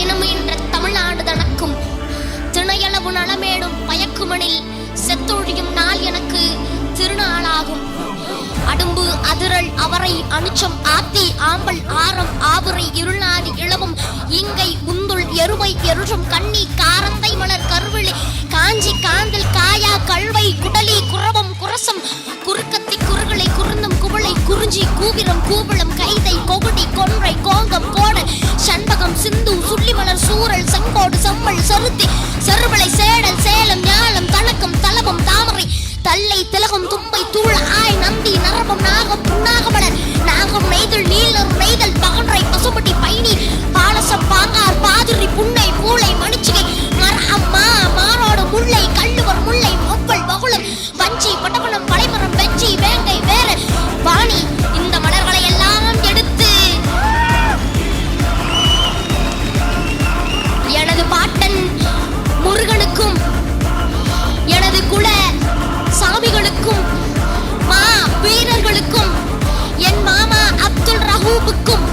இனமுயின்ற தமிழ்நாடு தனக்கும் திணையளவு நலமேடும் பயக்குமனில் செத்தொழியும் நாள் எனக்கு திருநாளாகும். அடும்பு அதிரல் அவரை அனுச்சம் ஆத்தி ஆம்பல் ஆரம் ஆவுரை இருளாதி இளவும் இங்கை உந்துள் எருவை எருழும் கண்ணி காரத்தை மலர் கருவிழி காஞ்சி காந்தல் காயா கல்வை குடலி குரவம் குரசம் குறுக்கத்தி குறுகளை குறுந்தும் குவளை குறிஞ்சி கூவிரம் கூவளம் கைதை கொகுடி கொன்றை கோங்கம் கோடல் சண்பகம் சிந்து சுள்ளிமலர் சூரல் செங்கோடு செம்மல் செருத்தி செருவளை சேடல் சேலம் ஞாலம் தணக்கம் தலவம் தாமரை தல்லை திலகம் துப்பை தூள் ஆய் நந்தி நரபம் நாகம் புன்னாகமலர் நாகம் நெய்தல் நீலர் நெய்தல் பகன்றை பசுபட்டி பைனி பாலசம் பாங்கார் பாதிரி புன்னை பூளை மணிச்சிகை மர அம்மா மாரோடு முல்லை கல்லுவர் முல்லை ஒப்பல் பகுளம் வஞ்சி பட்டபனம் பழைமரம் வெச்சி வேங்கை வேற வாணி இந்த மலர்களை எல்லாம் எடுத்து எனது பாட்டன் முருகனுக்கும் எனது குல சாமிகளுக்கும் மா வீரர்களுக்கும் என் மாமா அப்துல் ரஹூபுக்கும்